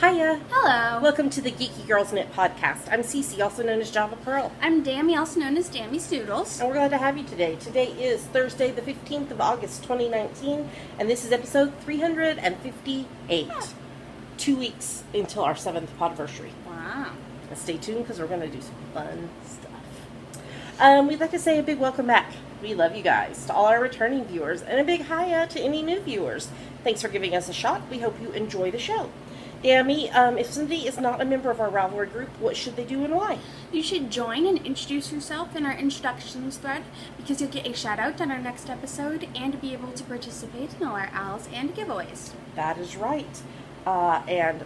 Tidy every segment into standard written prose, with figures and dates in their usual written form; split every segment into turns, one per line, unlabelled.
Hiya!
Hello!
Welcome to the Geeky Girls Knit podcast. I'm Cece, also known as Java Pearl.
I'm Dammy, also known as damisdoodles.
And we're glad to have you today. Today is Thursday, the 15th of August, 2019, and this is episode 358. 2 weeks until our 7th podversary.
Wow.
And stay tuned because we're going to do some fun stuff. We'd like to say a big welcome back. We love you guys, to all our returning viewers, and a big hiya to any new viewers. Thanks for giving us a shot. We hope you enjoy the show. Dammy, if somebody is not a member of our Ravelry group, what should they do and why?
You should join and introduce yourself in our introductions thread because you'll get a shout out on our next episode and be able to participate in all our owls and giveaways.
That is right. And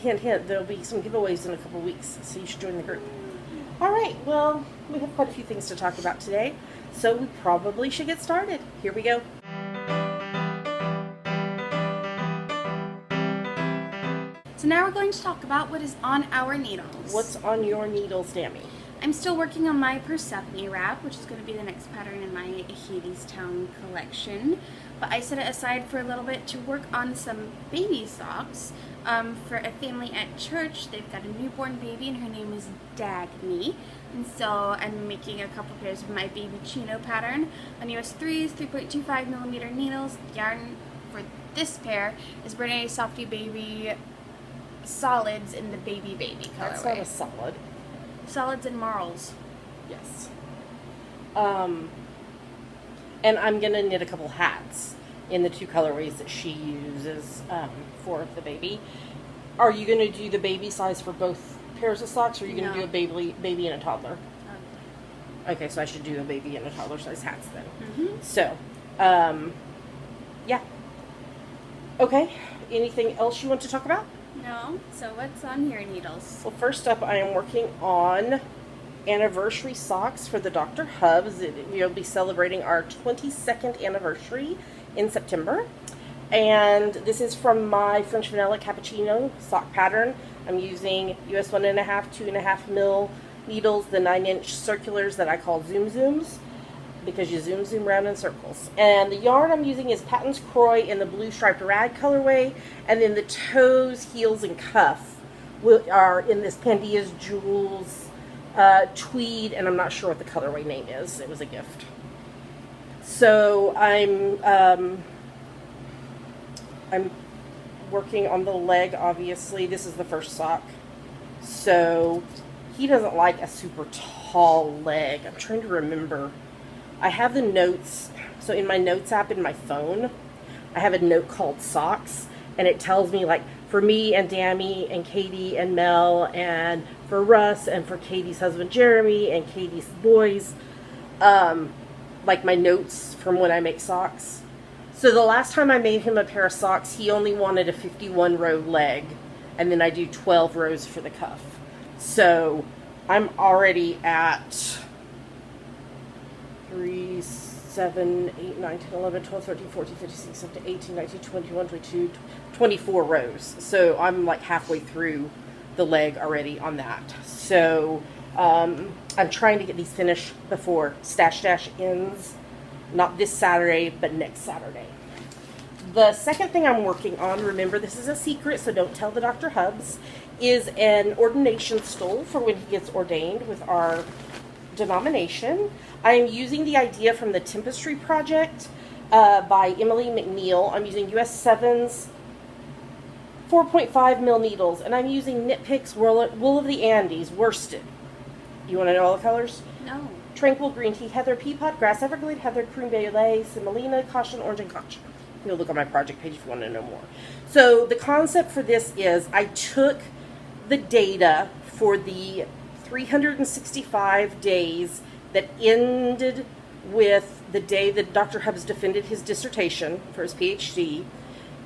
hint, hint, there'll be some giveaways in a couple weeks, so you should join the group. All right, well, we have quite a few things to talk about today, so we probably should get started. Here we go.
So now we're going to talk about what is on our needles.
What's on your needles, Dammy?
I'm still working on my Persephone wrap, which is going to be the next pattern in my Hadestown collection. But I set it aside for a little bit to work on some baby socks for a family at church. They've got a newborn baby and her name is Dagny. And so I'm making a couple pairs of my baby chino pattern on US 3s, 3.25 millimeter needles. The yarn for this pair is Brene Softy Baby Solids in the baby colorway.
That's not a solid.
Solids and marls.
Yes. And I'm going to knit a couple hats in the two colorways that she uses for the baby. Are you going to do the baby size for both pairs of socks, or are you going to do a baby and a toddler? Okay, so I should do a baby and a toddler size hats then.
Mm-hmm.
So, yeah. Okay, anything else you want to talk about?
No. So what's on your needles?
Well, first up, I am working on anniversary socks for the Dr. Hubs. We'll be celebrating our 22nd anniversary in September. And this is from my French Vanilla Cappuccino sock pattern. I'm using US 1.5, 2.5 mil needles, the 9-inch circulars that I call Zoom Zooms, because you zoom round in circles. And the yarn I'm using is Patton's Croy in the blue striped rag colorway, and then the toes, heels, and cuff are in this Pandia's Jewels tweed, and I'm not sure what the colorway name is. It was a gift. So I'm working on the leg, obviously. This is the first sock. So he doesn't like a super tall leg. I'm trying to remember. I have the notes, so in my notes app in my phone, I have a note called socks, and it tells me, like, for me and Dammy and Katie and Mel, and for Russ and for Katie's husband Jeremy and Katie's boys, like my notes from when I make socks. So the last time I made him a pair of socks, he only wanted a 51 row leg, and then I do 12 rows for the cuff. So I'm already at 3, 7, 8, 9, 10, 11, 12, 13, 14, 15, 16, 17, 18, 19, 21, 22, 24 rows. So I'm like halfway through the leg already on that. So I'm trying to get these finished before Stash Dash ends. Not this Saturday, but next Saturday. The second thing I'm working on, remember this is a secret, so don't tell the Dr. Hubs, is an ordination stole for when he gets ordained with our denomination. I am using the idea from the Tempestry Project by Emily McNeil. I'm using US 7s, 4.5 mil needles, and I'm using Knit Picks Wool of the Andes, worsted. You want to know all the colors?
No.
Tranquil, Green Tea, Heather, Peapod, Grass, Everglade, Heather, Cream Bailey, Semolina, Caution, Orange, and Caution. You'll look on my project page if you want to know more. So the concept for this is I took the data for the 365 days that ended with the day that Dr. Hubs defended his dissertation for his PhD.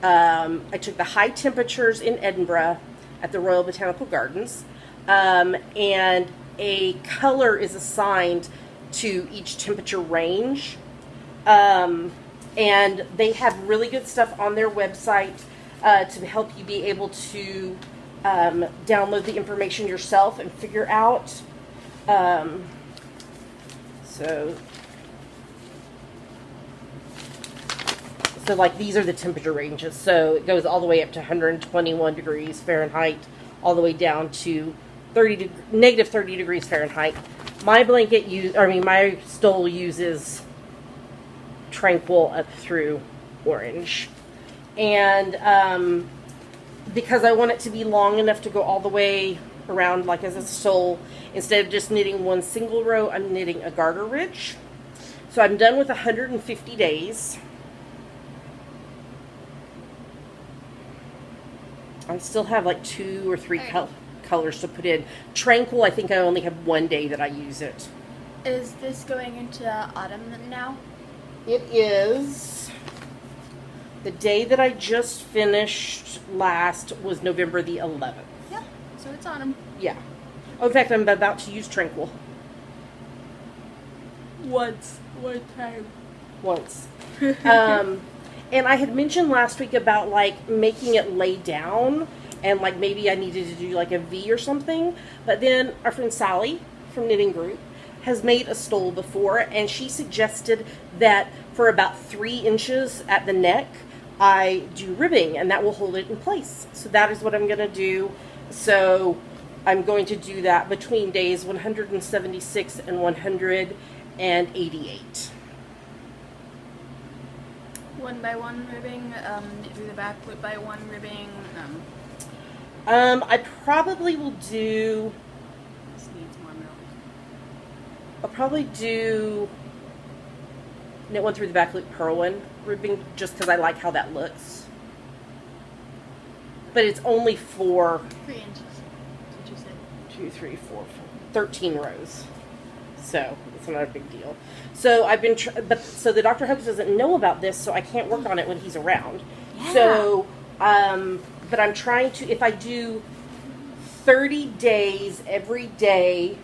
I took the high temperatures in Edinburgh at the Royal Botanical Gardens, and a color is assigned to each temperature range. And they have really good stuff on their website to help you be able to download the information yourself and figure out. So So like these are the temperature ranges. So it goes all the way up to 121 degrees Fahrenheit, all the way down to negative 30 degrees Fahrenheit. My my stole uses Tranquil up through orange. And because I want it to be long enough to go all the way around like as a stole, instead of just knitting one single row, I'm knitting a garter ridge. So I'm done with 150 days. I still have like 2 or 3 colors to put in. Tranquil, I think I only have 1 day that I use it.
Is this going into autumn now?
It is. The day that I just finished last was November the 11th.
Yeah, so it's autumn.
Yeah. Oh, in fact, I'm about to use Tranquil.
Once. One time.
Once. And I had mentioned last week about, like, making it lay down. And, like, maybe I needed to do, like, a V or something. But then our friend Sally from Knitting Group has made a stole before. And she suggested that for about 3 inches at the neck, I do ribbing. And that will hold it in place. So that is what I'm going to do. So I'm going to do that between days 176 and 188.
1 by 1 ribbing, through the back, loop by 1 ribbing.
I probably will do.
This needs more milk.
I'll probably do knit 1 through the back loop, purl 1 ribbing, just because I like how that looks. But it's only for
3 inches. That's what you said.
2, 3, 4, 13 rows. So it's not a big deal. So I've been, so the Dr. Hugs doesn't know about this, so I can't work on it when he's around.
Yeah.
So, but I'm trying to, if I do 30 days every day,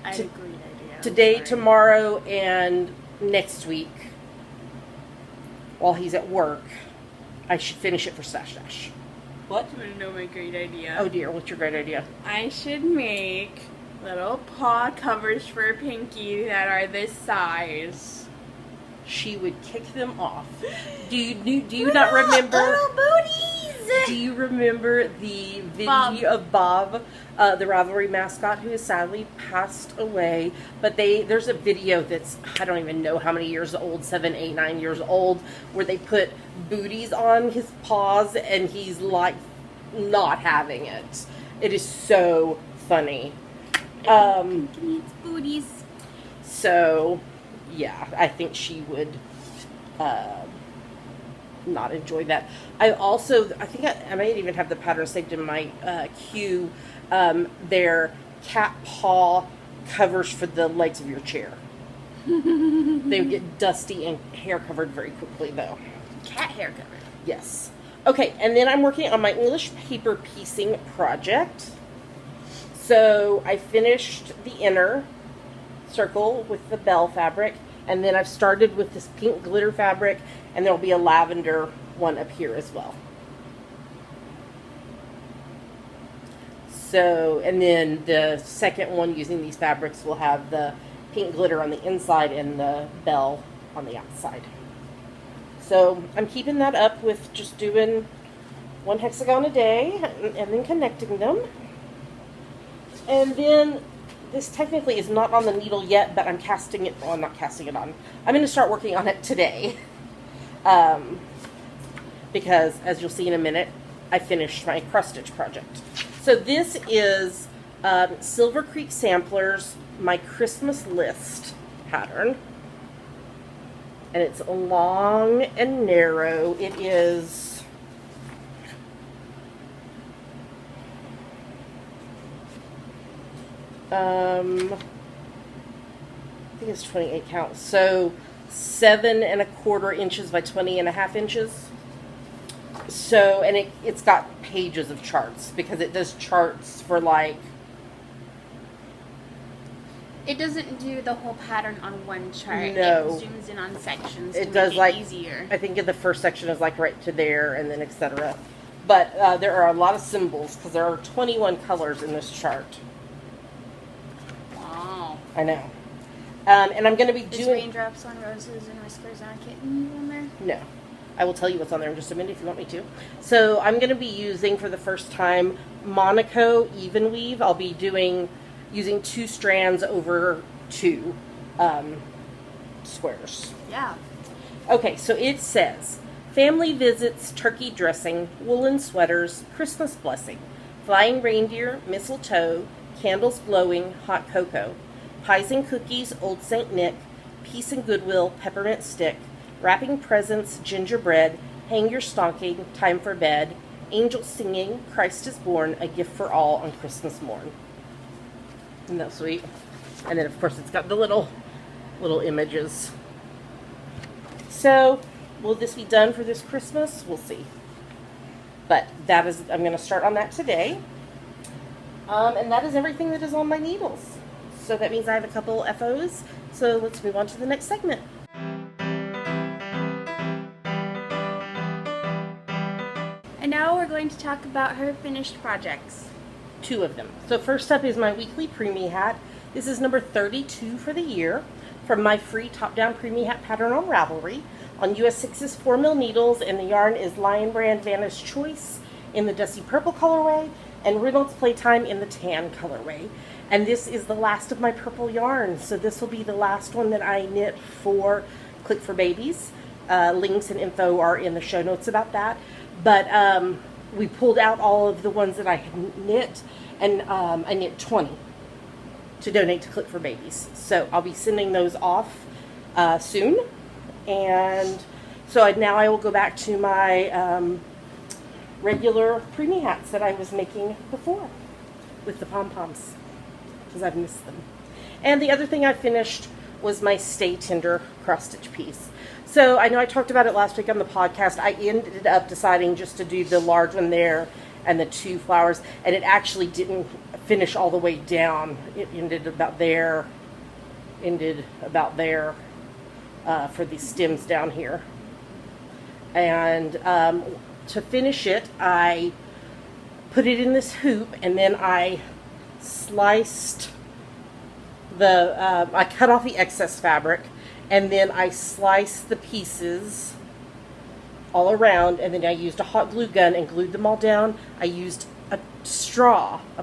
I had a great idea.
today, tomorrow, and next week, while he's at work, I should finish it for Stash Dash. What?
You want to know my great idea?
Oh dear, what's your great idea?
I should make little paw covers for Pinky that are this size.
She would kick them off. Do you not remember?
Little booties!
Do you remember the video of Bob, the Ravelry mascot, who has sadly passed away? But there's a video that's, I don't even know how many years old, 7, 8, 9 years old, where they put booties on his paws and he's like not having it. It is so funny.
Pinky needs booties.
So, yeah, I think she would not enjoy that. I think I might even have the pattern saved in my queue. They're cat paw covers for the legs of your chair. They would get dusty and hair covered very quickly, though.
Cat hair cover.
Yes. Okay, and then I'm working on my English paper piecing project. So I finished the inner circle with the bell fabric, and then I've started with this pink glitter fabric, and there'll be a lavender one up here as well. So, and then the second one using these fabrics will have the pink glitter on the inside and the bell on the outside. So I'm keeping that up with just doing 1 hexagon a day and then connecting them. And then this technically is not on the needle yet, but I'm casting it, well, I'm not casting it on. I'm going to start working on it today. Because, as you'll see in a minute, I finished my cross stitch project. So this is Silver Creek Samplers, my Christmas list pattern. And it's long and narrow. It is I think it's 28 count. So 7 1/4 inches by 20 1/2 inches. So, and it's got pages of charts because it does charts for like.
It doesn't do the whole pattern on one chart.
No.
It zooms in on sections
It
to
does
make
like
it easier.
I think the first section is like right to there, and then etc. But there are a lot of symbols because there are 21 colors in this chart.
Wow.
I know. And I'm going to be
Is
doing...
Raindrops on Roses and Whispers on a Kitten on there?
No. I will tell you what's on there in just a minute if you want me to. So I'm going to be using, for the first time, Monaco Even Weave. I'll be using 2 strands over 2 squares.
Yeah.
Okay, so it says, family visits, turkey dressing, woolen sweaters, Christmas blessing, flying reindeer, mistletoe, candles glowing, hot cocoa, pies and cookies, Old St. Nick, peace and goodwill, peppermint stick, wrapping presents, gingerbread, hang your stocking, time for bed, angels singing, Christ is born, a gift for all on Christmas morn. Isn't that sweet? And then, of course, it's got the little images. So, will this be done for this Christmas? We'll see. But I'm going to start on that today. And that is everything that is on my needles. So that means I have a couple FOs. So let's move on to the next segment.
And now we're going to talk about her finished projects.
2 of them. So first up is my weekly preemie hat. This is number 32 for the year from my free top-down preemie hat pattern on Ravelry. On US 6's 4mm needles, and the yarn is Lion Brand Vanna's Choice in the Dusty Purple colorway and Reynolds Playtime in the tan colorway. And this is the last of my purple yarn. So this will be the last one that I knit for Click for Babies. Links and info are in the show notes about that. But we pulled out all of the ones that I had knit, and I knit 20 to donate to Click for Babies. So I'll be sending those off soon. And so now I will go back to my regular preemie hats that I was making before with the pom-poms, because I've missed them. And the other thing I finished was my Stay Tender cross-stitch piece. So I know I talked about it last week on the podcast. I ended up deciding just to do the large one there and the 2 flowers, and it actually didn't finish all the way down. It ended about there for the stems down here. And to finish it, I put it in this hoop, and then I sliced I cut off the excess fabric, and then I sliced the pieces all around, and then I used a hot glue gun and glued them all down. I used a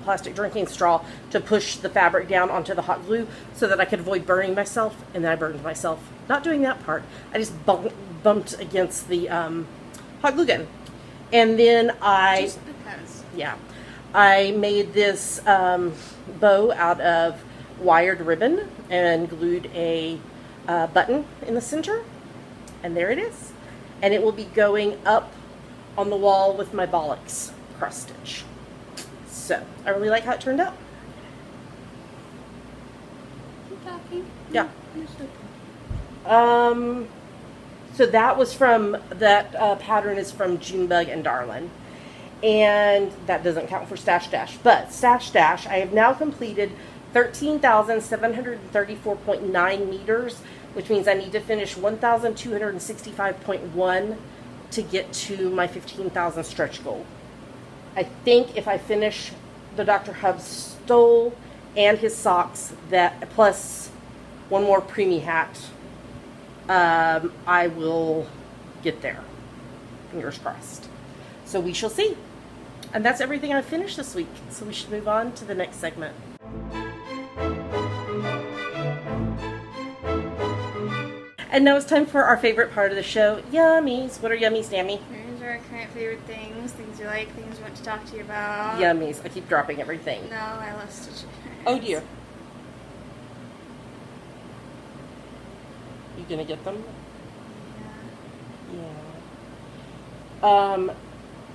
plastic drinking straw, to push the fabric down onto the hot glue so that I could avoid burning myself, and then I burned myself. Not doing that part. I just bumped against the hot glue gun. And then
Just because.
Yeah. I made this bow out of wired ribbon and glued a button in the center, and there it is. And it will be going up on the wall with my bollocks cross stitch. So I really like how it turned out.
Keep talking.
Yeah. So that was from pattern is from Junebug and Darlin, and that doesn't count for Stash Dash. But Stash Dash, I have now completed 13,734.9 meters, which means I need to finish 1,265.1 to get to my 15,000 stretch goal. I think if I finish the Dr. Hub stole and his socks, that plus one more preemie hat, I will get there. Fingers crossed. So we shall see. And that's everything I finished this week. So we should move on to the next segment. And now it's time for our favorite part of the show, Yummies. What are Yummies, Dammy?
These are our current favorite things you like, things we want to talk to you about.
Yummies. I keep dropping everything.
No, I love stitching.
Oh dear. You gonna get them? Yeah.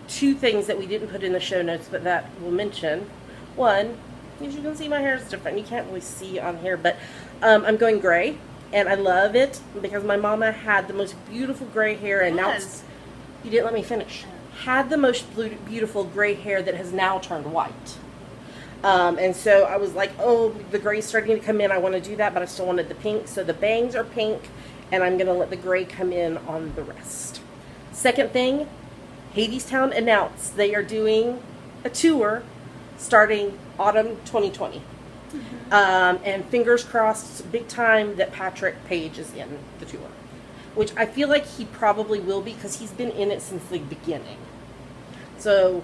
2 things that we didn't put in the show notes, but that we'll mention. One, as you can see, my hair is different. You can't really see on here, but I'm going gray, and I love it because my mama had the most beautiful gray hair, and now it's, you didn't let me finish. Had the most beautiful gray hair that has now turned white. And so I was like, oh, the gray's starting to come in. I want to do that, but I still wanted the pink. So the bangs are pink, and I'm going to let the gray come in on the rest. Second thing, Hadestown announced they are doing a tour starting autumn 2020. And fingers crossed, big time, that Patrick Page is in the tour. Which I feel like he probably will be, because he's been in it since the beginning. So,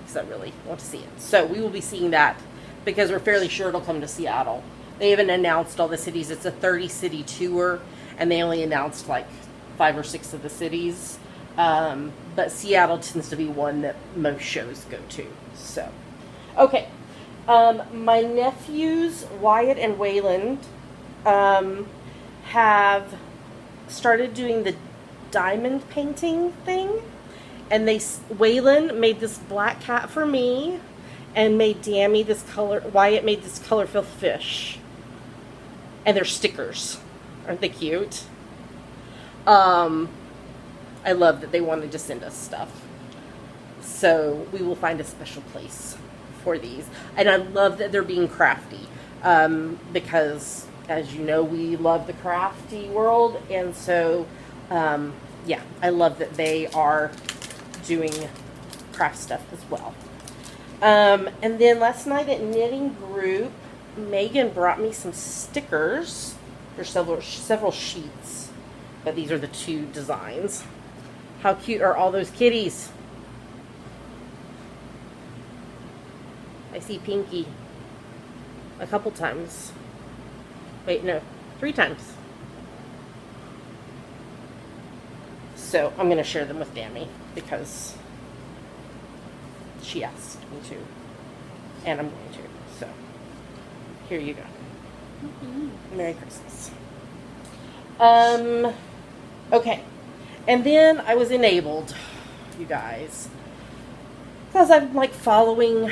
because I really want to see it. So we will be seeing that, because we're fairly sure it'll come to Seattle. They haven't announced all the cities. It's a 30-city tour, and they only announced like 5 or 6 of the cities. But Seattle tends to be one that most shows go to. So, okay. My nephews, Wyatt and Wayland, have started doing the diamond painting thing. And Wayland made this black cat for me, and made Wyatt made this color-filled fish. And they're stickers. Aren't they cute? I love that they wanted to send us stuff. So we will find a special place for these. And I love that they're being crafty. Because, as you know, we love the crafty world. And so, yeah, I love that they are doing craft stuff as well. And then last night at Knitting Group, Megan brought me some stickers. There's several sheets, but these are the 2 designs. How cute are all those kitties? I see Pinky a couple times. Wait, no, 3 times. So I'm going to share them with Dammy, because she asked me to, and I'm going to. So here you go. Merry Christmas. Okay. And then I was enabled, you guys, because I'm like following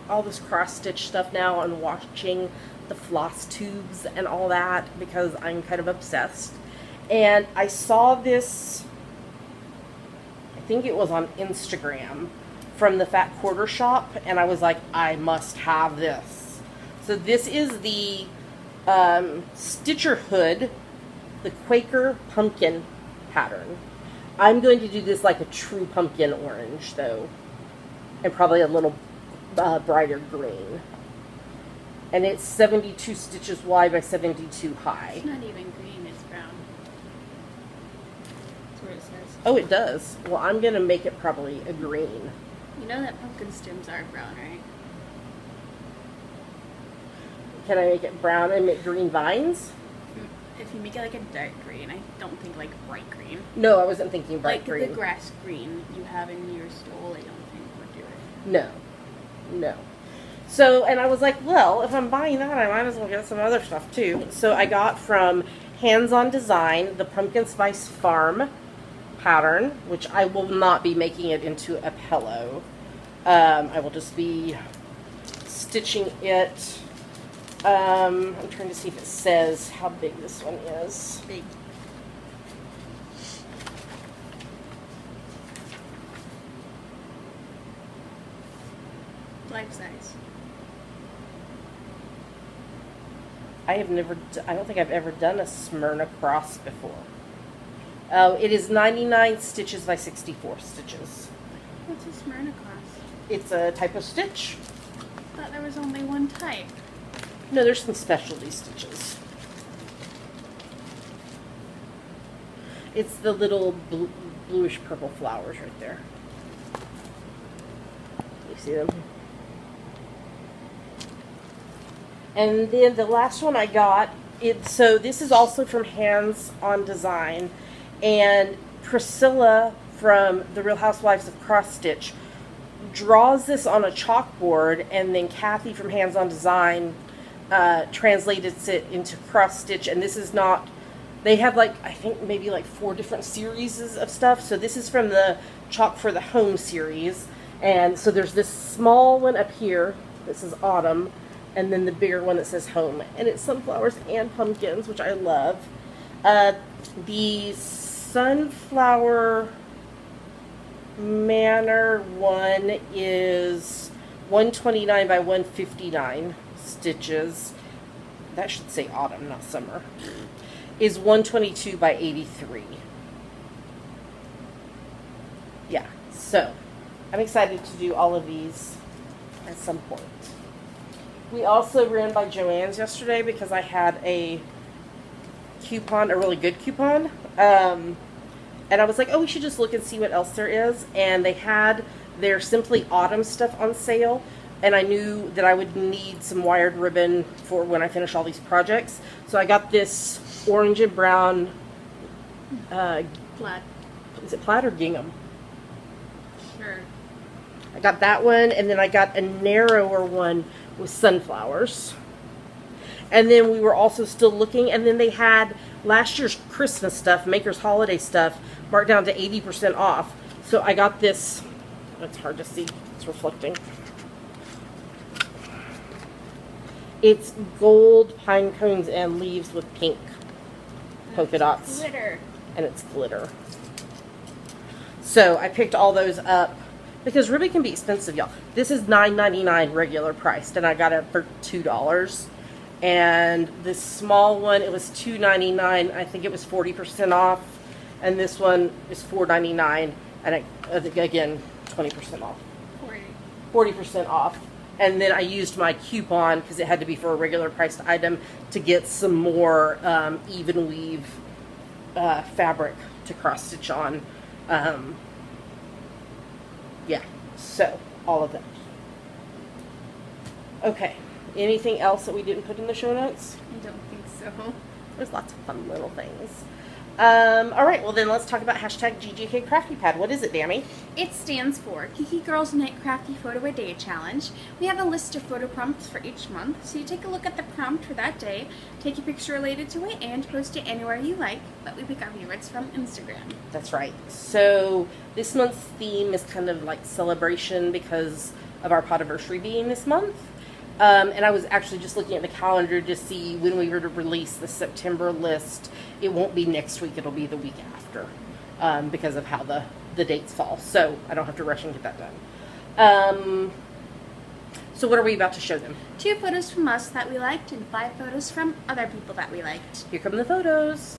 all this cross-stitch stuff now and watching the floss tubes and all that, because I'm kind of obsessed. And I saw this, I think it was on Instagram, from the Fat Quarter Shop, and I was like, I must have this. So this is the Stitcher Hood, the Quaker Pumpkin pattern. I'm going to do this like a true pumpkin orange, though, and probably a little brighter green. And it's 72 stitches wide by 72 high.
It's not even green, it's brown. That's what it says.
Oh, it does. Well, I'm going to make it probably a green.
You know that pumpkin stems are brown, right?
Can I make it brown and make green vines?
If you make it like a dark green, I don't think like bright green.
No, I wasn't thinking bright
like
green.
Like the grass green you have in your stole, I don't think would do it.
No. So, and I was like, well, if I'm buying that, I might as well get some other stuff too. So I got from Hands On Design the Pumpkin Spice Farm pattern, which I will not be making it into a pillow. I will just be stitching it. I'm trying to see if it says how big this one is.
Big. Life size.
I don't think I've ever done a Smyrna cross before. It is 99 stitches by 64 stitches.
What's a Smyrna cross?
It's a type of stitch.
I thought there was only one type.
No, there's some specialty stitches. It's the little bluish purple flowers right there. You see them? And then the last one I got, so this is also from Hands On Design, and Priscilla from The Real Housewives of Cross Stitch draws this on a chalkboard, and then Kathy from Hands On Design translated it into cross stitch. And this is not, they have like, I think maybe like 4 different series of stuff. So this is from the Chalk for the Home series. And so there's this small one up here that says Autumn, and then the bigger one that says Home. And it's sunflowers and pumpkins, which I love. The Sunflower Manor one is 129 by 159 stitches. That should say autumn, not summer. Is 122 by 83. Yeah, so I'm excited to do all of these at some point. We also ran by Joann's yesterday because I had a coupon, a really good coupon. And I was like, oh, we should just look and see what else there is. And they had their Simply Autumn stuff on sale. And I knew that I would need some wired ribbon for when I finish all these projects. So I got this orange and brown,
Plaid.
is it plaid or gingham?
Sure.
I got that one, and then I got a narrower one with sunflowers. And then we were also still looking, and then they had last year's Christmas stuff, Maker's Holiday stuff, marked down to 80% off. So I got this, it's hard to see, it's reflecting. It's gold pine cones and leaves with pink polka dots.
Glitter.
And it's glitter. So I picked all those up because ribbon can be expensive, y'all. This is $9.99 regular priced, and I got it for $2. And this small one, it was $2.99. I think it was 40% off. And this one is $4.99, and again 20% off. 40% off. And then I used my coupon, because it had to be for a regular priced item, to get some more even weave fabric to cross stitch on. Yeah, so all of that. Okay, anything else that we didn't put in the show notes?
I don't think so.
There's lots of fun little things. All right, well then let's talk about hashtag GGK Crafty Pad. What is it, Dammy?
It stands for Geeky Girls Night Crafty Photo a Day Challenge. We have a list of photo prompts for each month, so you take a look at the prompt for that day, take a picture related to it, and post it anywhere you like, but we pick our favorites from Instagram.
That's right. So this month's theme is kind of like celebration because of our podiversary being this month. And I was actually just looking at the calendar to see when we were to release the September list. It won't be next week, it'll be the week after, because of how the dates fall. So I don't have to rush and get that done. So what are we about to show them?
2 photos from us that we liked and 5 photos from other people that we liked.
Here come the photos.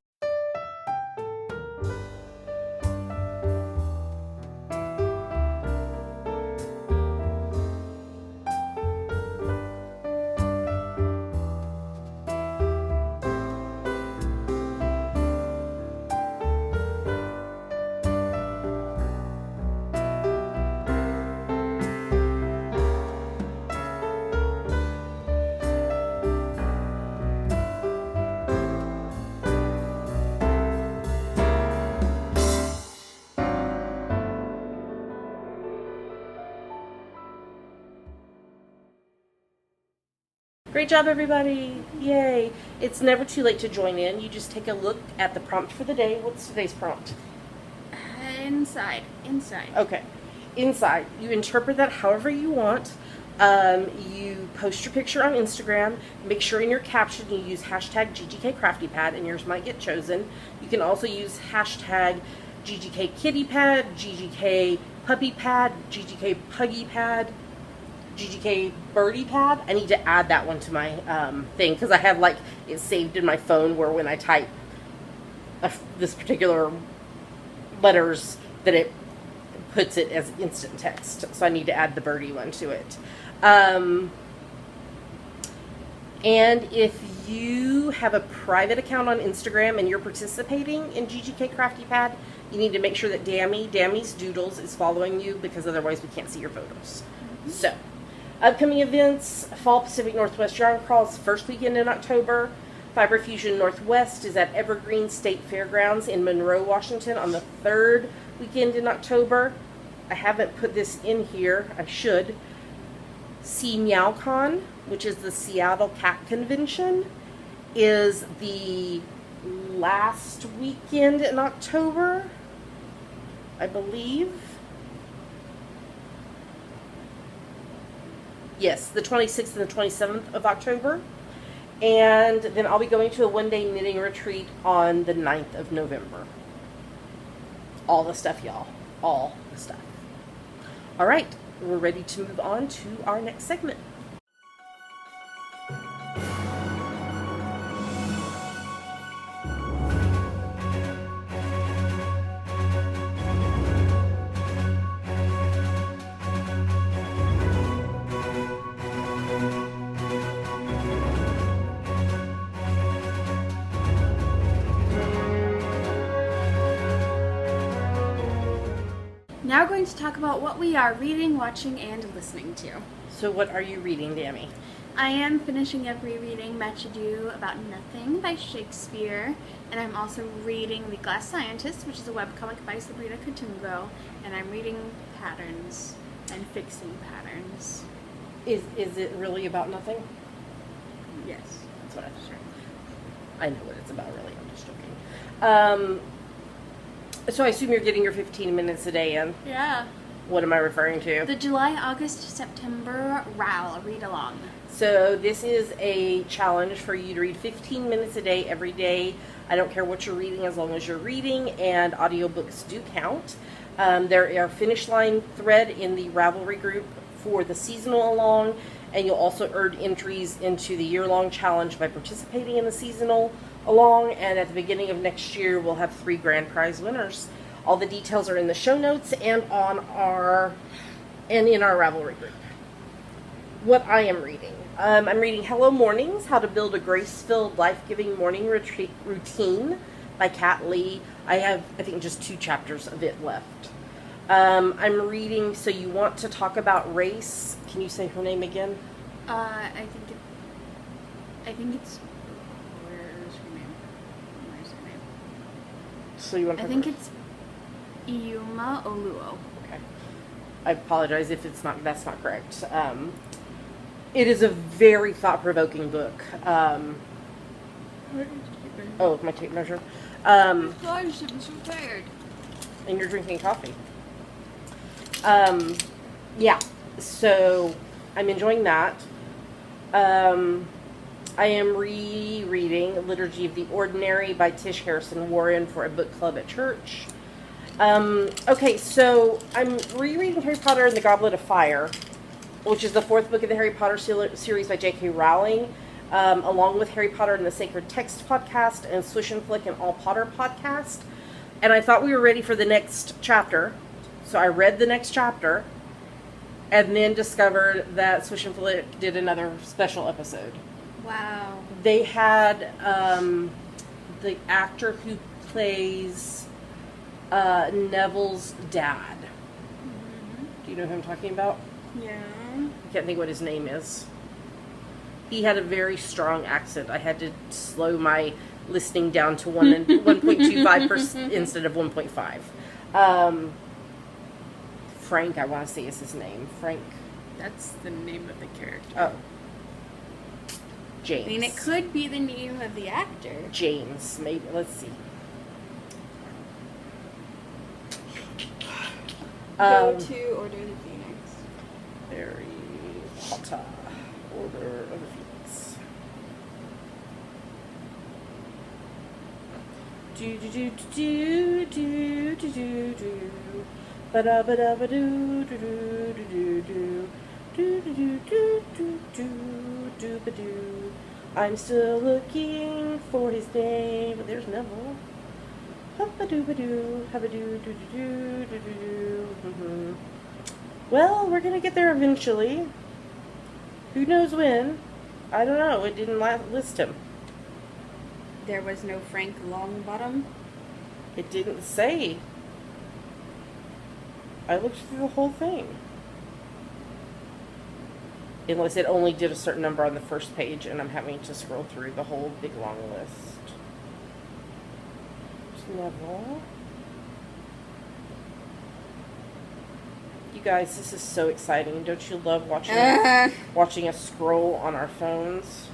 Great job, everybody. Yay. It's never too late to join in. You just take a look at the prompt for the day. What's today's prompt?
Inside.
Okay. Inside. You interpret that however you want. You post your picture on Instagram. Make sure in your caption you use hashtag GGKCraftyPad, and yours might get chosen. You can also use hashtag GGKKittyPad, GGK Puppy Pad, GGK Puggy Pad, GGK Birdie Pad. I need to add that one to my thing because I have like it saved in my phone where when I type this particular letters that it puts it as instant text. So I need to add the birdie one to it. And if you have a private account on Instagram and you're participating in GGK Crafty Pad, you need to make sure that Dammy's Doodles is following you because otherwise we can't see your photos. Mm-hmm. So, upcoming events, Fall Pacific Northwest Yarn Crawl's first weekend in October. Fiber Fusion Northwest is at Evergreen State Fairgrounds in Monroe, Washington on the 3rd weekend in October. I haven't put this in here. I should. CMeowCon, which is the Seattle Cat Convention, is the last weekend in October, I believe. Yes, the 26th and the 27th of October. And then I'll be going to a one-day knitting retreat on the 9th of November. All the stuff, y'all. All the stuff. All right, we're ready to move on to our next segment.
Now we're going to talk about what we are reading, watching, and listening to.
So what are you reading, Dammy?
I am finishing up rereading Much Ado About Nothing by Shakespeare, and I'm also reading The Glass Scientist, which is a webcomic by Sabrina Katungo, and I'm reading Patterns and Fixing Patterns.
Is it really about nothing?
Yes.
That's what I thought. I know what it's about, really. I'm just joking. So I assume you're getting your 15 minutes a day in.
Yeah.
What am I referring to?
The July, August, September RAL read along.
So this is a challenge for you to read 15 minutes a day every day. I don't care what you're reading as long as you're reading, and audiobooks do count. There are finish line thread in the Ravelry group for the seasonal along, and you'll also earn entries into the year-long challenge by participating in the seasonal along, and at the beginning of next year we'll have 3 grand prize winners. All the details are in the show notes and in our Ravelry group. What I am reading. I'm reading Hello Mornings, How to Build a Grace-Filled, Life-Giving Morning Routine by Kat Lee. I have, I think, just 2 chapters of it left. I'm reading So You Want to Talk About Race. Can you say her name again?
I think it's... Where's her name? Where's her name?
So you want to
I think it's Iyuma Oluo.
Okay. I apologize if that's not correct. It is a very thought-provoking book. Oh, my tape measure.
I'm so tired.
And you're drinking coffee. Yeah. So I'm enjoying that. I am rereading Liturgy of the Ordinary by Tish Harrison Warren for a book club at church. Okay, so I'm rereading Harry Potter and the Goblet of Fire, which is the 4th book of the Harry Potter series by J.K. Rowling, along with Harry Potter and the Sacred Text podcast and Swish and Flick and All Potter podcast. And I thought we were ready for the next chapter, so I read the next chapter, and then discovered that Swish and Flick did another special episode.
Wow.
They had the actor who plays Neville's dad.
Mm-hmm.
Do you know who I'm talking about?
Yeah.
I can't think what his name is. He had a very strong accent. I had to slow my listening down to 1.25% instead of 1.5. Frank, I want to say is his name. Frank.
That's the name of the character.
Oh. James.
I mean, it could be the name of the actor.
James, maybe. Let's see.
Go to Order of the Phoenix.
Harry Potter, Order of the Phoenix. Do do do do do do do do. Ba da ba da ba do do do do do do do do do do do do ba do. I'm still looking for his name, but there's Neville. Hubba-doo-ba-doo, hubba-doo-doo-doo-doo-doo-doo. Well, we're gonna get there eventually. Who knows when? I don't know. It didn't list him.
There was no Frank Longbottom.
It didn't say. I looked through the whole thing. Unless it only did a certain number on the first page, and I'm having to scroll through the whole big long list. Neville. You guys, this is so exciting. Don't you love watching us scroll on our phones?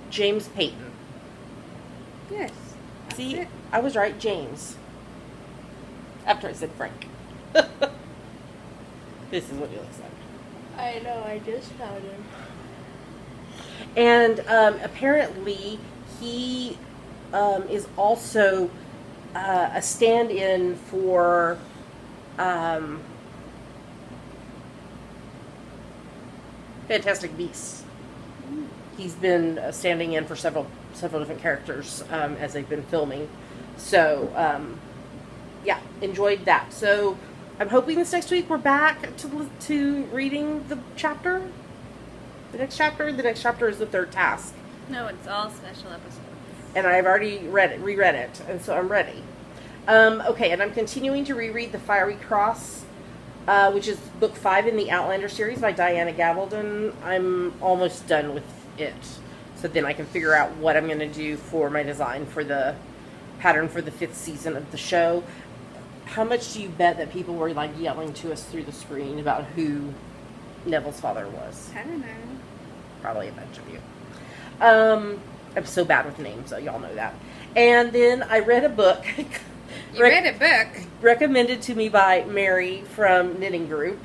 James Payton.
Yes.
See, I was right, James. After I said Frank. This is what he looks like.
I know, I just found him.
And apparently he is also a stand-in for Fantastic Beasts. He's been standing in for several different characters as they've been filming. So, yeah, enjoyed that. So, I'm hoping this next week we're back to reading the chapter. The next chapter is the 3rd task.
No, it's all special episodes.
and I've already reread it, and so I'm ready. Okay, and I'm continuing to reread The Fiery Cross, which is book 5 in the Outlander series by Diana Gabaldon. I'm almost done with it, so then I can figure out what I'm going to do for my design for the pattern for the 5th season of the show. How much do you bet that people were like yelling to us through the screen about who Neville's father was?
I don't know.
Probably a bunch of you. I'm so bad with names, so y'all know that. And then I read a book.
You read a book?
Recommended to me by Mary from Knitting Group,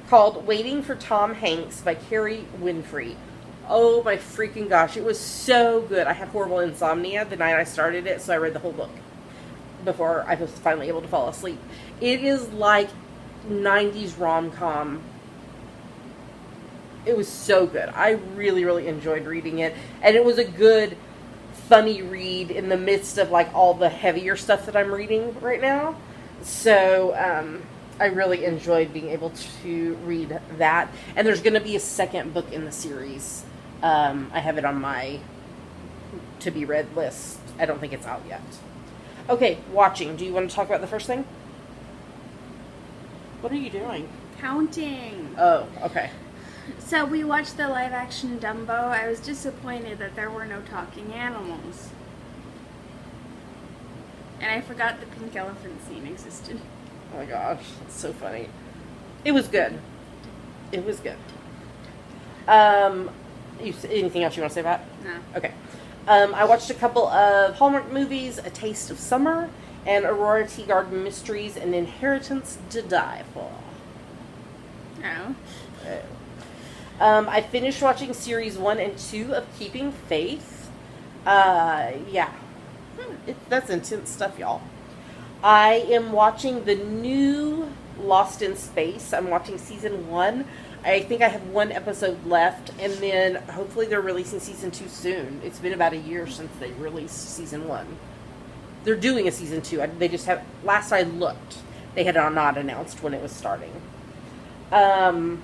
called Waiting for Tom Hanks by Carrie Winfrey. Oh my freaking gosh, it was so good. I had horrible insomnia the night I started it, so I read the whole book before I was finally able to fall asleep. It is like 90s rom-com. It was so good. I really, really enjoyed reading it. And it was a good, funny read in the midst of like all the heavier stuff that I'm reading right now. So, I really enjoyed being able to read that. And there's going to be a second book in the series. I have it on my to-be-read list. I don't think it's out yet. Okay, watching. Do you want to talk about the first thing? What are you doing?
Counting.
Oh, okay.
So we watched the live-action Dumbo. I was disappointed that there were no talking animals. And I forgot the pink elephant scene existed.
Oh my gosh, that's so funny. It was good. It was good. Anything else you want to say about it?
No.
Okay. I watched a couple of Hallmark movies, A Taste of Summer, and Aurora Teagarden Mysteries, and Inheritance to Die For.
Oh.
I finished watching series 1 and 2 of Keeping Faith. Yeah. That's intense stuff, y'all. I am watching the new Lost in Space. I'm watching season 1. I think I have 1 episode left, and then hopefully they're releasing season 2 soon. It's been about a year since they released season 1. They're doing a season 2. They just have, last I looked, they had not announced when it was starting. Do you want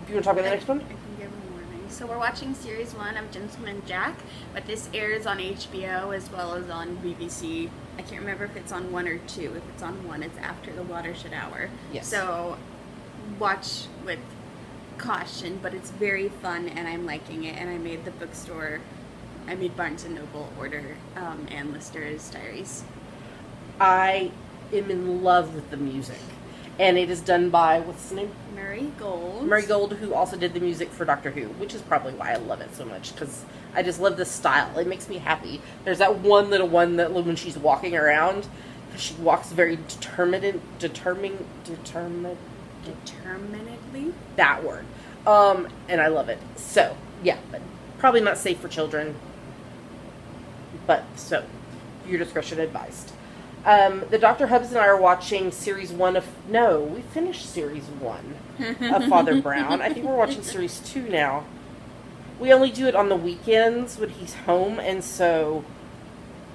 to talk about the next one?
I can give a warning. So we're watching series 1 of Gentleman Jack, but this airs on HBO as well as on BBC. I can't remember if it's on 1 or 2. If it's on 1, it's after the Watershed Hour.
Yes.
So watch with caution, but it's very fun and I'm liking it, and I made Barnes & Noble order Ann Lister's diaries.
I am in love with the music. And it is done by, what's his name?
Murray Gold.
Murray Gold, who also did the music for Doctor Who, which is probably why I love it so much, because I just love the style. It makes me happy. There's that one little one that when she's walking around, she walks very determinedly. That word. And I love it. So, yeah, but probably not safe for children. But, so, your discretion advised. The Dr. Hubs and I are watching series 1 of... No, we finished series 1 of Father Brown. I think we're watching series 2 now. We only do it on the weekends when he's home, and so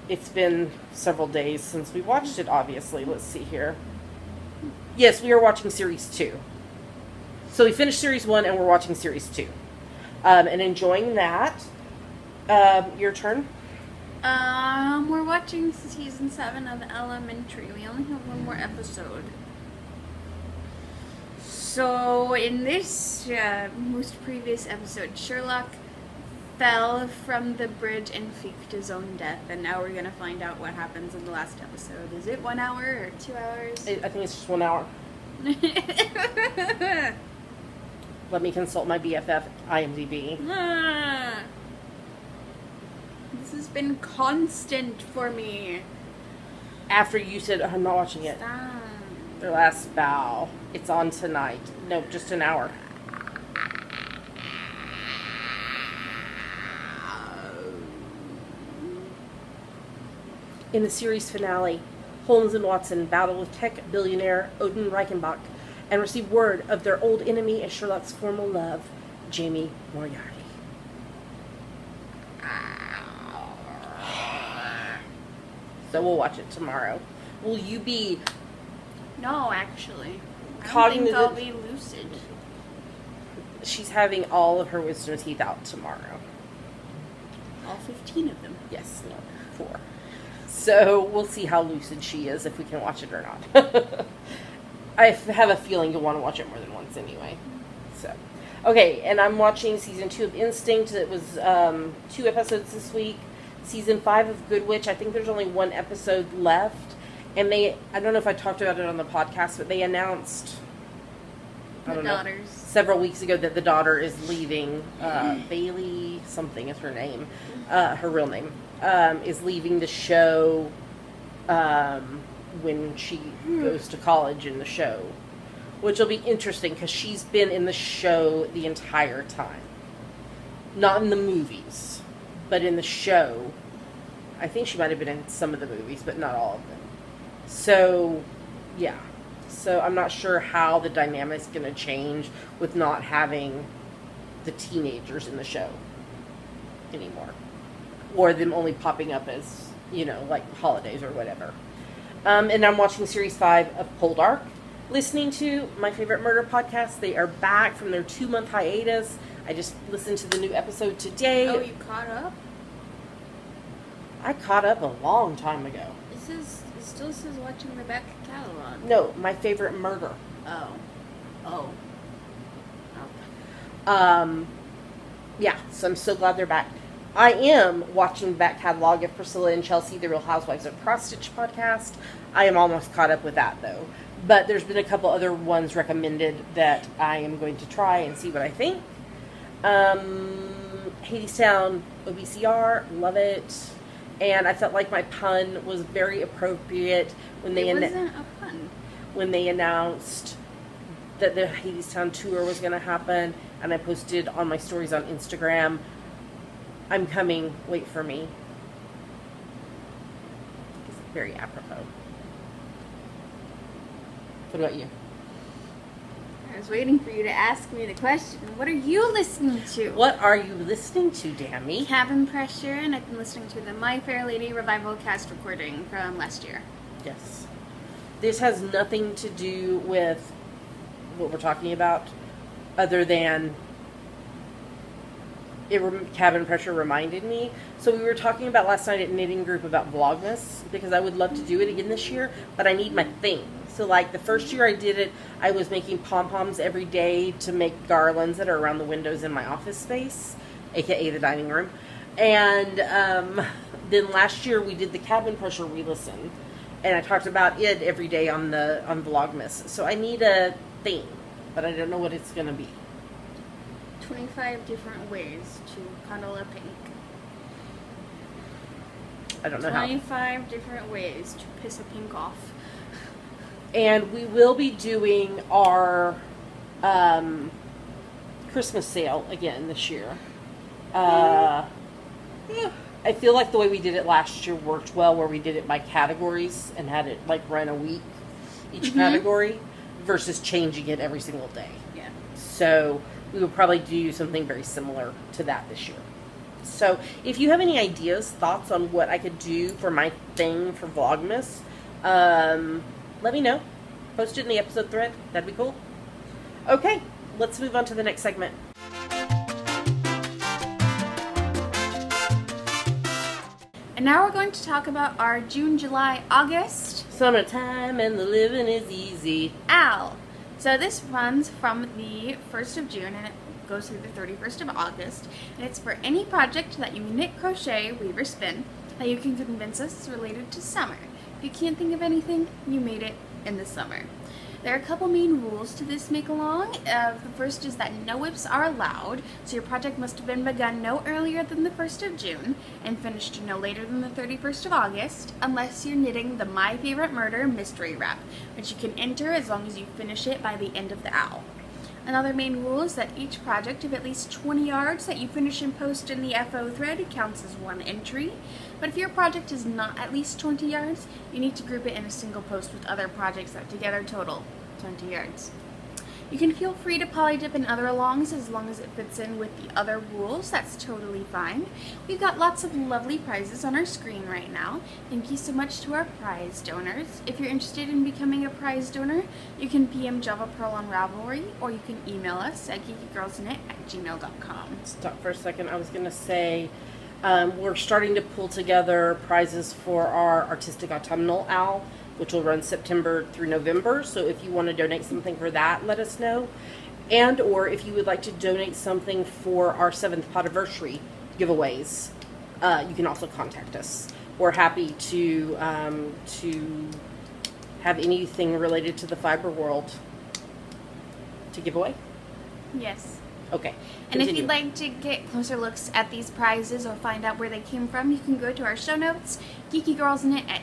it's been several days since we watched it, obviously. Let's see here. Yes, we are watching series 2. So we finished series 1 and we're watching series 2. And enjoying that. Your turn.
We're watching season 7 of Elementary. We only have 1 more episode. So in this most previous episode, Sherlock fell from the bridge and faked his own death, and now we're gonna find out what happens in the last episode. Is it 1 hour or 2 hours?
I think it's just 1 hour. Let me consult my BFF IMDb.
This has been constant for me.
After you said, I'm not watching it.
Stop.
Their Last Bow. It's on tonight. No, just an hour. In the series finale, Holmes and Watson battle with tech billionaire Odin Reichenbach and receive word of their old enemy and Sherlock's former love, Jamie Moriarty. So we'll watch it tomorrow. Will you be...
No, actually. I don't
Cognitive-
think I'll be lucid.
She's having all of her wisdom teeth out tomorrow.
All 15 of them.
Yes, no, 4. So we'll see how lucid she is, if we can watch it or not. I have a feeling you'll want to watch it more than once anyway. So, okay, and I'm watching season 2 of Instinct. It was 2 episodes this week. Season 5 of Good Witch. I think there's only 1 episode left. And I don't know if I talked about it on the podcast, but they announced several weeks ago that the daughter is leaving. Bailey something is her name. Her real name. Is leaving the show when she goes to college in the show. Which will be interesting because she's been in the show the entire time. Not in the movies, but in the show. I think she might have been in some of the movies, but not all of them. So, yeah. So I'm not sure how the dynamic's going to change with not having the teenagers in the show anymore. Or them only popping up as, like holidays or whatever. And I'm watching Series 5 of Poldark. Listening to my favorite murder podcast. They are back from their 2-month hiatus. I just listened to the new episode today.
Oh, you caught up?
I caught up a long time ago.
It still says watching the back catalog.
No, my favorite murder.
Oh.
Yeah, so I'm so glad they're back. I am watching the back catalog of Priscilla and Chelsea, the Real Housewives of Cross Stitch podcast. I am almost caught up with that, though. But there's been a couple other ones recommended that I am going to try and see what I think. Hadestown OBCR, love it. And I felt like my pun was very appropriate when they
wasn't a pun.
When they announced that the Hadestown tour was going to happen, and I posted on my stories on Instagram, I'm coming, wait for me. It's very apropos. What about you?
I was waiting for you to ask me the question. What are you listening to?
What are you listening to, Dammy?
Cabin Pressure, and I've been listening to the My Fair Lady revival cast recording from last year.
Yes. This has nothing to do with what we're talking about, other than Cabin Pressure reminded me. So we were talking about last night at Knitting Group about Vlogmas, because I would love to do it again this year, but I need my thing. So like the first year I did it, I was making pom-poms every day to make garlands that are around the windows in my office space, aka the dining room. And then last year we did the Cabin Pressure re-listen, and I talked about it every day on Vlogmas. So I need a thing, but I don't know what it's going to be.
25 different ways to cuddle a pink.
I don't know
25 different ways to piss a pink off.
And we will be doing our Christmas sale again this year. I feel like the way we did it last year worked well, where we did it by categories and had it like run a week each category versus changing it every single day.
Yeah.
So we will probably do something very similar to that this year. So if you have any ideas, thoughts on what I could do for my thing for Vlogmas, let me know. Post it in the episode thread. That'd be cool. Okay, let's move on to the next segment.
And now we're going to talk about our June, July, August
Summertime and the living is easy.
OWL. So this runs from the 1st of June and it goes through the 31st of August. And it's for any project that you knit, crochet, weave, or spin that you can convince us is related to summer. If you can't think of anything, you made it in the summer. There are a couple main rules to this make-along. The first is that no whips are allowed, so your project must have been begun no earlier than the 1st of June and finished no later than the 31st of August, unless you're knitting the My Favorite Murder mystery wrap, which you can enter as long as you finish it by the end of the OWL. Another main rule is that each project of at least 20 yards that you finish and post in the FO thread counts as one entry. But if your project is not at least 20 yards, you need to group it in a single post with other projects that together total 20 yards. You can feel free to polydip in other alongs as long as it fits in with the other rules. That's totally fine. We've got lots of lovely prizes on our screen right now. Thank you so much to our prize donors. If you're interested in becoming a prize donor, you can PM Java Pearl on Ravelry, or you can email us at geekygirlsknit@gmail.com.
Stop for a second. I was going to say, We're starting to pull together prizes for our Artistic Autumnal Owl, which will run September through November. So if you want to donate something for that, let us know. And or if you would like to donate something for our 7th Podiversary giveaways, you can also contact us. We're happy to have anything related to the fiber world to give away.
Yes.
Okay.
And if
continue.
you'd like to get closer looks at these prizes or find out where they came from, you can go to our show notes, Geeky Girls Knit at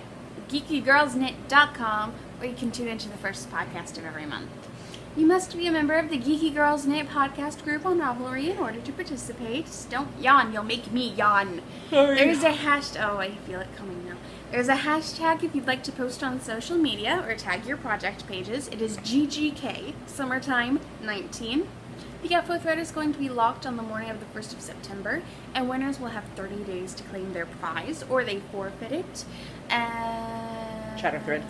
geekygirlsknit.com, or you can tune into the first podcast of every month. You must be a member of the Geeky Girls Knit podcast group on Ravelry in order to participate. Don't yawn, you'll make me yawn.
Sorry.
There's a hashtag, oh, I feel it coming now. There's a hashtag if you'd like to post on social media or tag your project pages. It is GGK, Summertime 19. The Outflow thread is going to be locked on the morning of the 1st of September, and winners will have 30 days to claim their prize, or they forfeit it.
Chatter thread.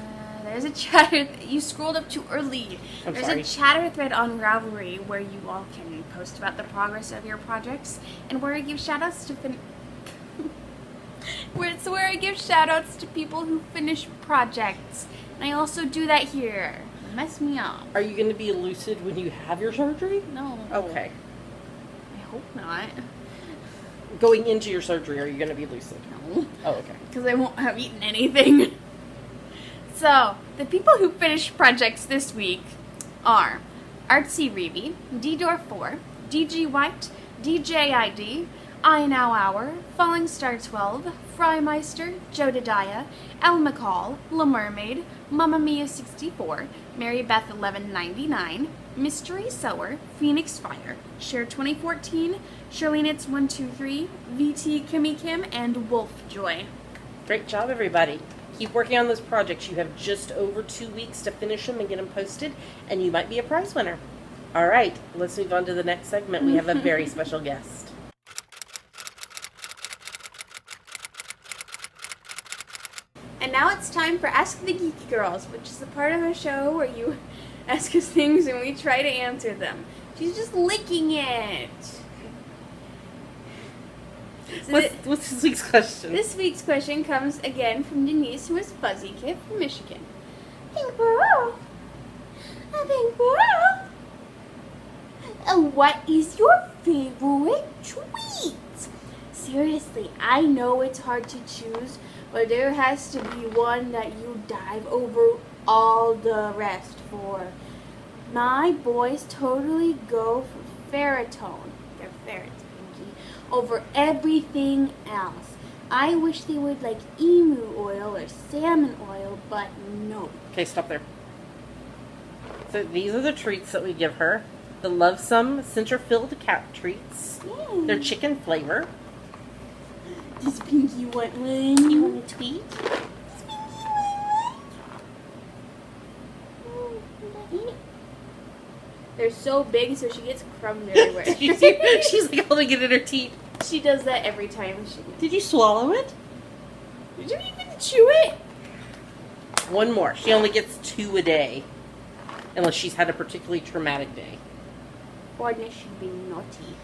There's a chatter. You scrolled up too early. There's
sorry.
a chatter thread on Ravelry where you all can post about the progress of your projects, and where I give shoutouts to where I give shoutouts to people who finish projects. And I also do that here. Mess me up.
Are you going to be lucid when you have your surgery?
No.
Okay.
I hope not.
Going into your surgery, are you going to be lucid?
No.
Oh, okay.
Because I won't have eaten anything. So, the people who finished projects this week are Artsy Reevy, D-Door4, DG White, DJID, I Now Hour, Falling Star 12, Frymeister, Jodadiah, El McCall, La Mermaid, Mamma Mia 64, Mary Beth 1199, Mystery Sower, Phoenix Fire, Share 2014, Shirley Knits 123, VT Kimmy Kim, and Wolf Joy.
Great job, everybody. Keep working on those projects. You have just over 2 weeks to finish them and get them posted, and you might be a prize winner. All right, let's move on to the next segment. We have a very special guest.
And now it's time for Ask the Geeky Girls, which is the part of the show where you ask us things and we try to answer them. She's just licking it. So
What's this week's question?
this week's question comes again from Denise, who is Fuzzy Kid from Michigan. Think we're all. I think we're all. What is your favorite treat? Seriously, I know it's hard to choose, but there has to be one that you dive over all the rest for. My boys totally go for Ferritone. They're ferrets, Pinky. Over everything else. I wish they would like emu oil or salmon oil, but no.
Okay, stop there. So these are the treats that we give her. The Lovesome Center-Filled Cat Treats.
Yay.
They're chicken flavor.
Does Pinky want one?
You want a tweet?
They're so big, so she gets crumbs everywhere.
Did you see? She's like holding it in her teeth.
She does that every time.
Did you swallow it?
Did you even chew it?
One more. She only gets 2 a day. Unless she's had a particularly traumatic day.
Or is she being naughty?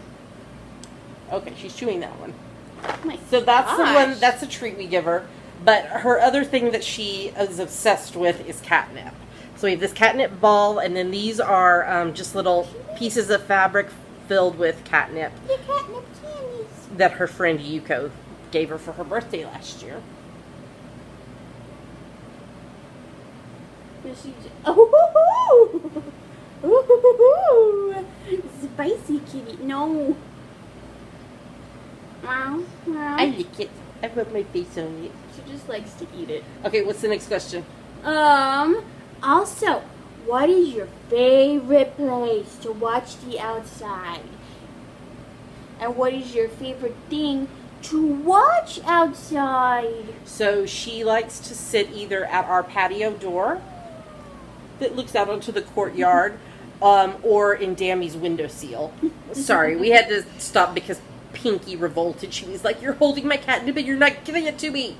Okay, she's chewing that one.
Oh my
So that's the
gosh.
one, that's a treat we give her. But her other thing that she is obsessed with is catnip. So we have this catnip ball, and then these are just little pieces of fabric filled with catnip
The catnip candies.
that her friend Yuko gave her for her birthday last year.
Oh, ooh, spicy kitty. No. Wow.
I like it. I put my face on it.
She just likes to eat it.
Okay, what's the next question?
Also, what is your favorite place to watch the outside? And what is your favorite thing to watch outside?
So she likes to sit either at our patio door that looks out onto the courtyard, or in Dammy's windowsill. Sorry, we had to stop because Pinky revolted. She was like, "You're holding my catnip and you're not giving it to me."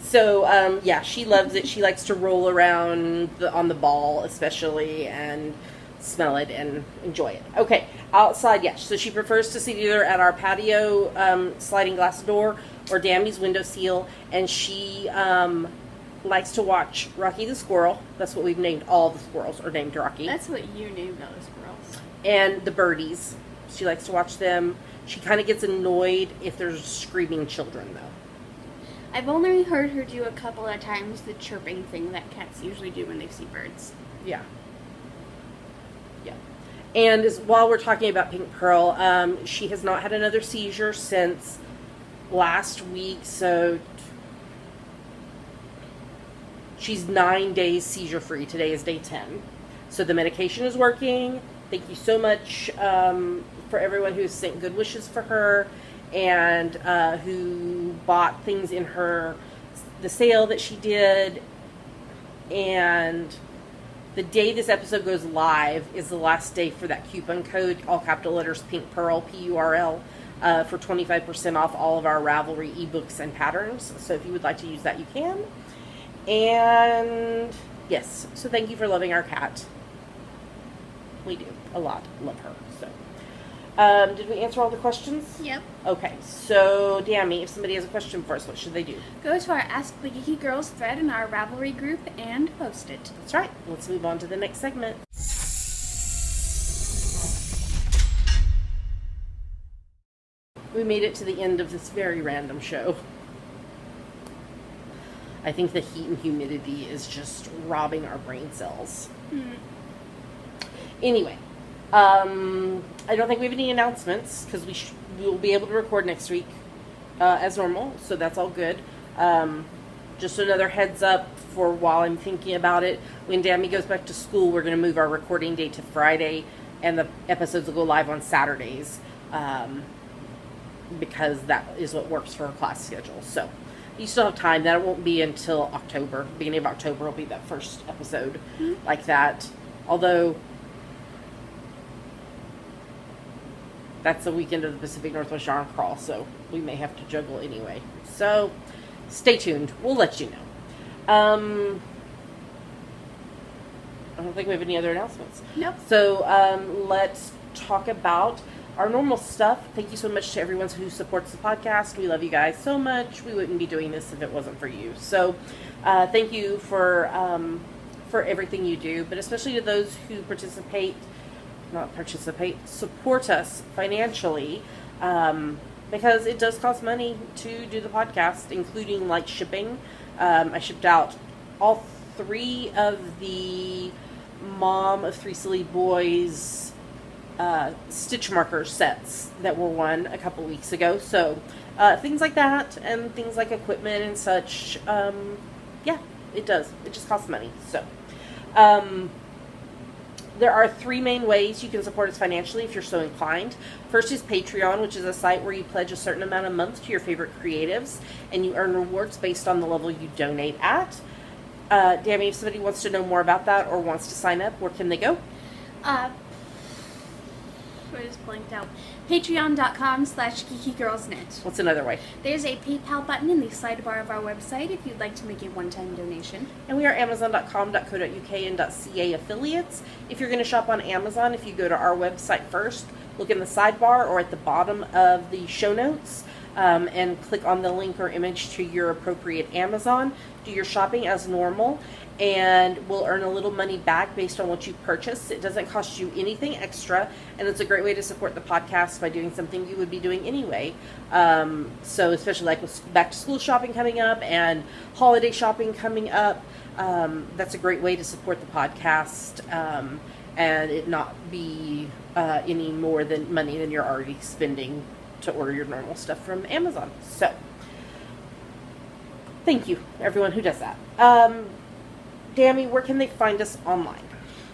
So, yeah, she loves it. She likes to roll around on the ball, especially, and smell it and enjoy it. Okay, outside, yes. So she prefers to sit either at our patio sliding glass door or Dammy's windowsill, and she likes to watch Rocky the Squirrel. That's what we've named all the squirrels, are named Rocky.
That's what you named all the squirrels.
And the birdies. She likes to watch them. She kind of gets annoyed if there's screaming children, though.
I've only heard her do a couple of times the chirping thing that cats usually do when they see birds.
Yeah. Yeah. And while we're talking about Pink Pearl, she has not had another seizure since last week, so she's 9 days seizure-free. Today is day 10. So the medication is working. Thank you so much for everyone who sent good wishes for her and who bought things in the sale that she did. And the day this episode goes live is the last day for that coupon code, all capital letters, Pink Pearl, P-U-R-L, for 25% off all of our Ravelry ebooks and patterns. So if you would like to use that, you can. And yes, so thank you for loving our cat. We do a lot. Love her. So, did we answer all the questions?
Yep.
Okay, so Dammy, if somebody has a question for us, what should they do?
Go to our Ask the Geeky Girls thread in our Ravelry group and post it.
That's right. Let's move on to the next segment. We made it to the end of this very random show. I think the heat and humidity is just robbing our brain cells. Anyway, I don't think we have any announcements because we will be able to record next week as normal, so that's all good. Just another heads up for while I'm thinking about it. When Dammy goes back to school, we're going to move our recording date to Friday, and the episodes will go live on Saturdays because that is what works for her class schedule. So you still have time. That won't be until October. Beginning of October will be that first episode like that. Although that's the weekend of the Pacific Northwest Yarn Crawl, so we may have to juggle anyway. So stay tuned. We'll let you know. I don't think we have any other announcements.
Nope.
So let's talk about our normal stuff. Thank you so much to everyone who supports the podcast. We love you guys so much. We wouldn't be doing this if it wasn't for you. So thank you for everything you do, but especially to those who support us financially, because it does cost money to do the podcast, including like shipping. I shipped out all 3 of the Mom of 3 Silly Boys stitch marker sets that were won a couple weeks ago. So things like that and things like equipment and such, yeah, it does. It just costs money. So there are 3 main ways you can support us financially if you're so inclined. First is Patreon, which is a site where you pledge a certain amount a month to your favorite creatives, and you earn rewards based on the level you donate at. Dammy, if somebody wants to know more about that or wants to sign up, where can they go?
I just blanked out. Patreon.com/geekygirlsnet.
What's another way?
There's a PayPal button in the sidebar of our website if you'd like to make a one-time donation.
And we are Amazon.com.co.uk and .ca affiliates. If you're going to shop on Amazon, if you go to our website first, look in the sidebar or at the bottom of the show notes, and click on the link or image to your appropriate Amazon. Do your shopping as normal, and we'll earn a little money back based on what you purchase. It doesn't cost you anything extra, and it's a great way to support the podcast by doing something you would be doing anyway. So especially like with back to school shopping coming up and holiday shopping coming up, that's a great way to support the podcast, and it not be any more than money than you're already spending to order your normal stuff from Amazon. So thank you everyone who does that. Dammy, where can they find us online?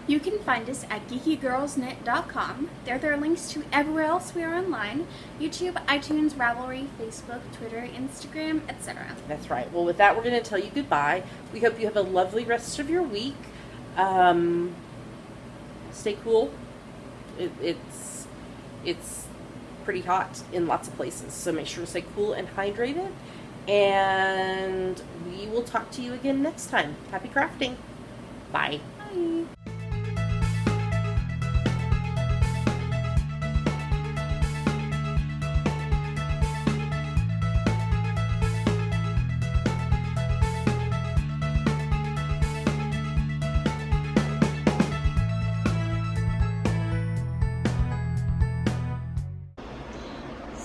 You can find us at geekygirlsnet.com. There are links to everywhere else we are online: YouTube, iTunes, Ravelry, Facebook, Twitter, Instagram, etc.
That's right. Well, with that, we're going to tell you goodbye. We hope you have a lovely rest of your week. Stay cool. It's pretty hot in lots of places, so make sure to stay cool and hydrated. And we will talk to you again next time. Happy crafting. Bye.
Bye.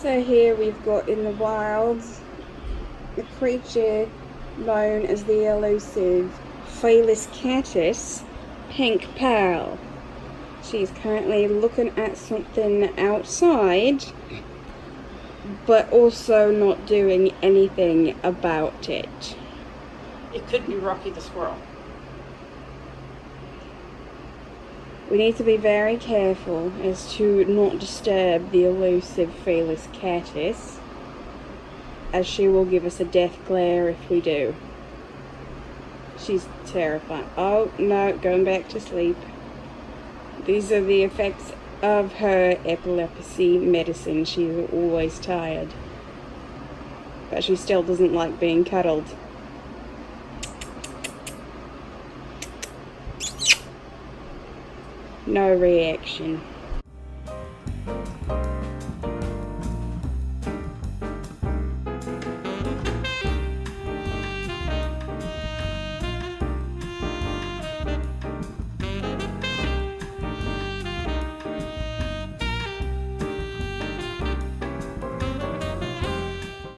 So here we've got in the wild a creature known as the elusive Felis catus, pink pearl. She's currently looking at something outside, but also not doing anything about it.
It could be Rocky the squirrel.
We need to be very careful as to not disturb the elusive Felis catus, as she will give us a death glare if we do. She's terrifying. Oh no, going back to sleep. These are the effects of her epilepsy medicine. She's always tired. But she still doesn't like being cuddled. No reaction.